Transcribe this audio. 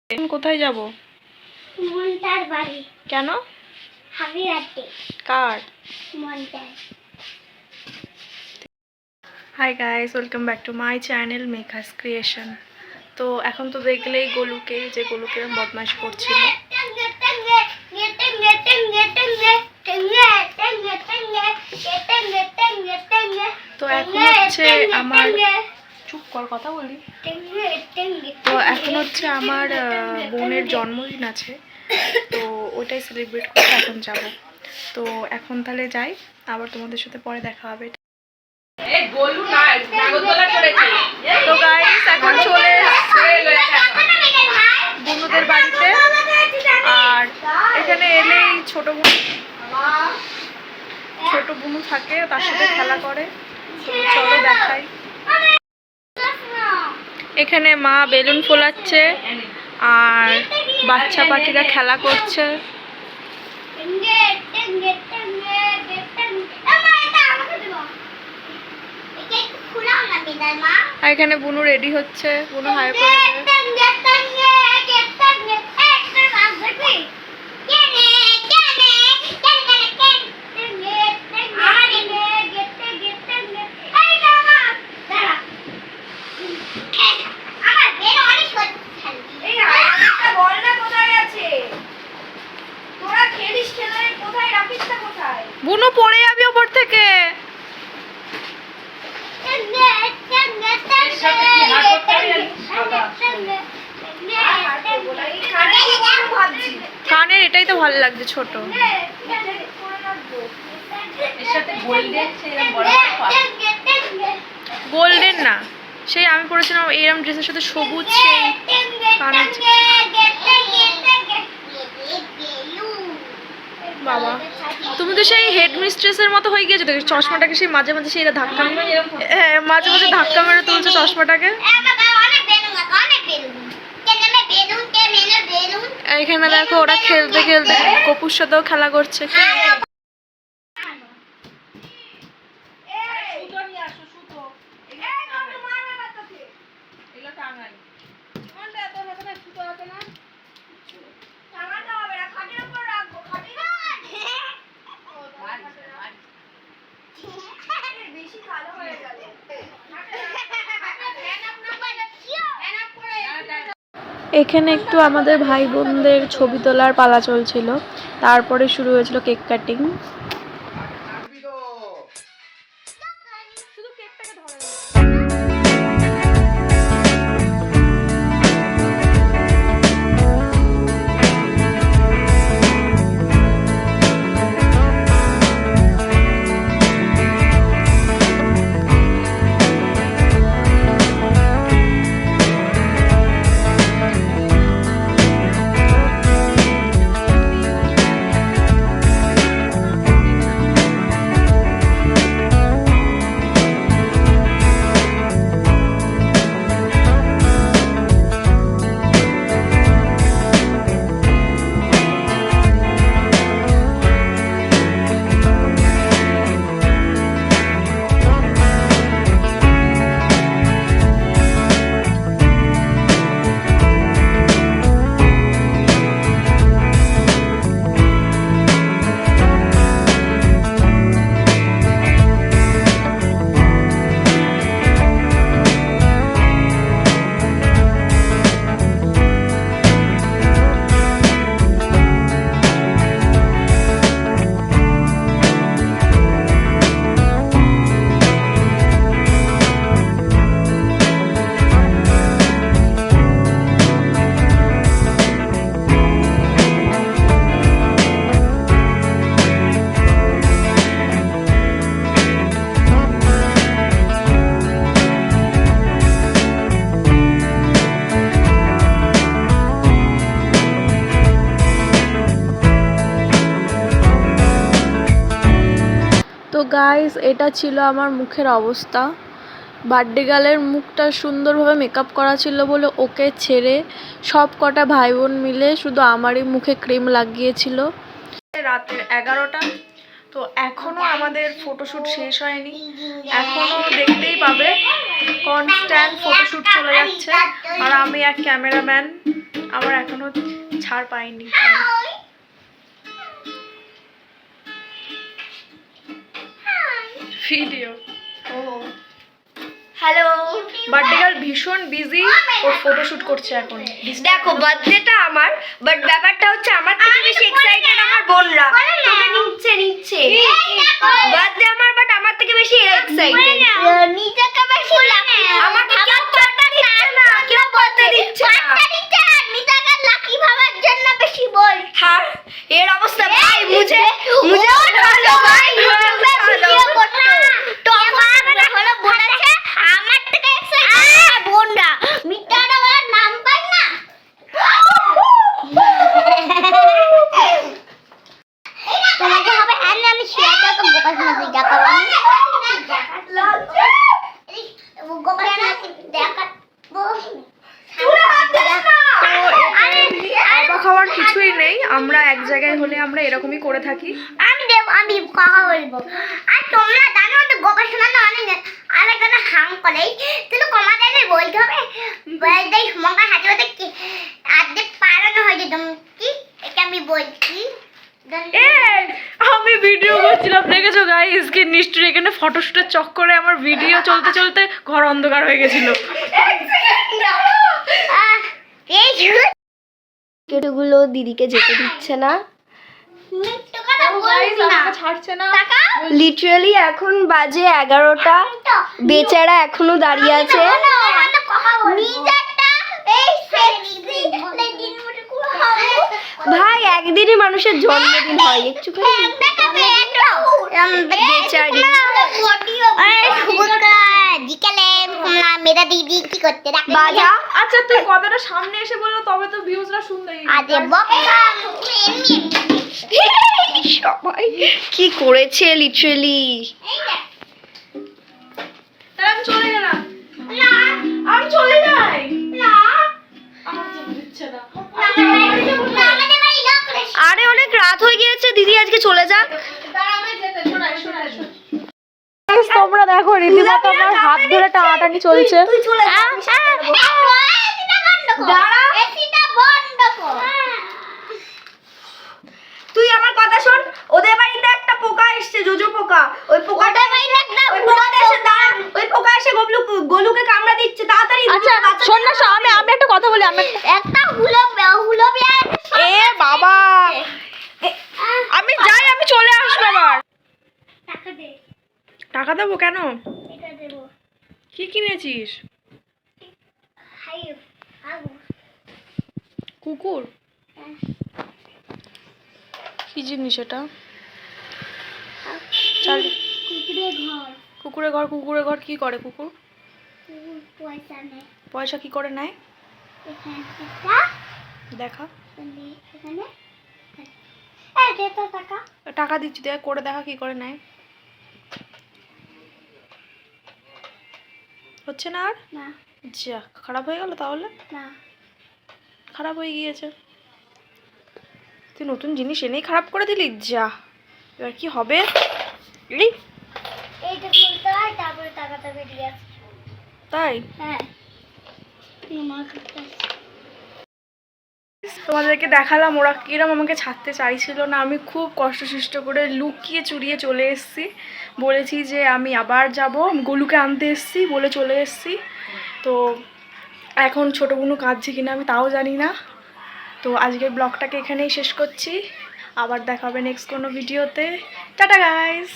কোথায় যাব? মন্টার বাড়ি। কেন? Happy birthday. কার? মন্টার। Hi guys, welcome back to my channel Megha's creation. তো এখন তো দেখলেই গোলুকে বদমাইশ করছিল। তো এখন হচ্ছে আমার চুপ কর, কথা বলি। তো এখন হচ্ছে আমার বোনের জন্মদিন আছে, তো ওটাই সেলিব্রেট করতে এখন যাব। তো এখন তাহলে যাই, আবার তোমাদের সাথে পরে দেখা হবে। তো গাইস এখন চলে বন্ধুদের বাড়িতে, আর এখানে এলেই ছোট বুনু থাকে, তার সাথে খেলা করে। তো চলো দেখাই। এখানে মা বেলুন ফোলাচ্ছে আর বাচ্চা পাখিরা খেলা করছে। এখানে বুনু রেডি হচ্ছে, বুনু হাই করেছে। বুনু পড়ে যাবি ওপর থেকে। কানের এটাই তো ভালো লাগছে, ছোট। গোল্ডেন না, সেই আমি পরেছিলাম এরম ড্রেসের সাথে সবুজ সেই কানের। বাবা, তুমি তো সেই হেড মিস্ট্রেসের মতো হয়ে গিয়েছো। দেখো চশমাটাকে সেই মাঝে মাঝে সেই ধাক্কা, হ্যাঁ মাঝে মাঝে ধাক্কা মেরে তুলছে চশমাটাকে। এখানে দেখো ওরা খেলতে খেলতে কপুর সাথেও খেলা করছে। এখানে একটু আমাদের ভাই বোনদের ছবি তোলার পালা চলছিল, তারপরে শুরু হয়েছিল কেক কাটিং। তো গাইস এটা ছিল আমার মুখের অবস্থা। বার্থডে গার্লের মুখটা সুন্দরভাবে মেকআপ করা ছিল বলে ওকে ছেড়ে সব কটা ভাই বোন মিলে শুধু আমারই মুখে ক্রিম লাগিয়েছিল। রাতের 11টা, তো এখনো আমাদের ফটোশ্যুট শেষ হয়নি, এখনো দেখতেই পাবে। কনস্ট্যান্ট ফটোশ্যুট চলে যাচ্ছে, আর আমি এক ক্যামেরাম্যান, আমার এখনো ছাড় পাইনি। ভিডিও হ্যালো, বার্থডে গার্ল ভীষণ বিজি, ও ফটোশ্যুট করছে এখন। দেখো বার্থডেটা আমার, বাট ব্যাপারটা হচ্ছে আমার থেকে বেশি এক্সাইটেড আমার বোনরা। তোকে নিচ্ছে বার্থডে আমার, বাট আমার থেকে বেশি এক্সাইটেড নিজেকে বেশি লাগে আমাকে কেউ বার্থডে দিচ্ছে না, কেউ বার্থডে দিচ্ছে না। নিজেকে লাকি ভাবার জন্য বেশি বল। হ্যাঁ, এর অবস্থা ভাই, মুঝে ভালো ভাই, ইউটিউবে ভিডিও করতে তো আমার হলো বলেছে আমার থেকে এক্সাইটেড বোনরা মিটাটা বলার নাম পাই না। তোমাকে হবে আমি শেয়ারটা তো গোপাল না তুই দেখা পাবি গোপাল না দেখাবো। অবাক হওয়ার কিছুই নেই, আমরা এক জায়গায় হলে আমরা এরকমই করে থাকি। আমি কথা বলবো আর তোমরা জানো তো গবেষণা তো অনেক আলাদা হাং করে কিন্তু কমাদের বলতে হবে বলতেই মঙ্গা হাতে হাতে কি আজকে পারানো হয়েছে তুমি কি এটা আমি বলছি। আমি ভিডিও করছিলাম, দেখেছো গাইস কি নিশ্চয়ই এখানে ফটোশুটের চক্করে আমার ভিডিও চলতে চলতে ঘর অন্ধকার হয়ে গেছিল। কেটুগুলো দিদিকে যেতে দিচ্ছে না, ছাড়ছে না। লিটারালি এখন বাজে 11টা, বেচারা এখনো দাঁড়িয়ে আছে। ভাই একদিনই মানুষের জন্মদিন হয়, একটুখানি বেচারি। মেরা দিদি কি করতে বাজা, আচ্ছা তুই কথাটা সামনে এসে বললো তবে তো ভিউজরা শুনবে। আজে সবাই কি করেছে লিটারালি। আমি চলে গেলাম, আমি চলে যাই, আমার যেতে দিচ্ছে না। আরে অনেক রাত হয়ে গিয়েছে, দিদি আজকে চলে যাক। তোমরা দেখো রীতিমতো আমার হাত ধরে টানাটানি চলছে। তুই আমার কথা শোন, ওদের বাড়িতে একটা পোকা এসেছে, জোজো পোকা। ওই পোকাটা ওই পোকাটা এসে দাঁড়া, ওই পোকা এসে গোলুকে কামড়া দিচ্ছে, তাড়াতাড়ি। আচ্ছা শোন না, আমি একটা কথা বলি। আমি একটা হুলো এ বাবা, আমি যাই, আমি চলে আসবো আবার। টাকা দে, টাকা দেবো কেন? এটা দেবো। কি কিনেছিস? হাই আগু কুকুর? কি জিনিস এটা? চল। কুকুরের ঘর। কুকুরের ঘর কি করে কুকুর? পয়সা নেই পয়সা কি করে নেয়? এখানে দেখা। এখানে এই দে তো টাকা। টাকা দিচ্ছি, দেখ করে দেখা কি করে নেয়। হচ্ছে না আর? না যা, খারাপ হয়ে গেল তাহলে। না খারাপ হয়ে গিয়েছে, তুই নতুন জিনিস এনেই খারাপ করে দিলি। যা, এবার কি হবে? এইটা খুলতে হয় তারপরে টাকাটা বেরিয়ে আসে। তাই হ্যাঁ তোমাদেরকে দেখালাম ওরা কিরম আমাকে ছাড়তে চাইছিল না। আমি খুব কষ্ট করে লুকিয়ে চুরিয়ে চলে এসেছি, বলেছি যে আমি আবার যাব, গোলুকে আনতে এসেছি বলে চলে এসেছি। তো এখন ছোটো বোনও কাঁদছে কিনা আমি তাও জানি না। তো আজকের ব্লগটাকে এখানেই শেষ করছি, আবার দেখা হবে নেক্সট কোনো ভিডিওতে। Tata guys.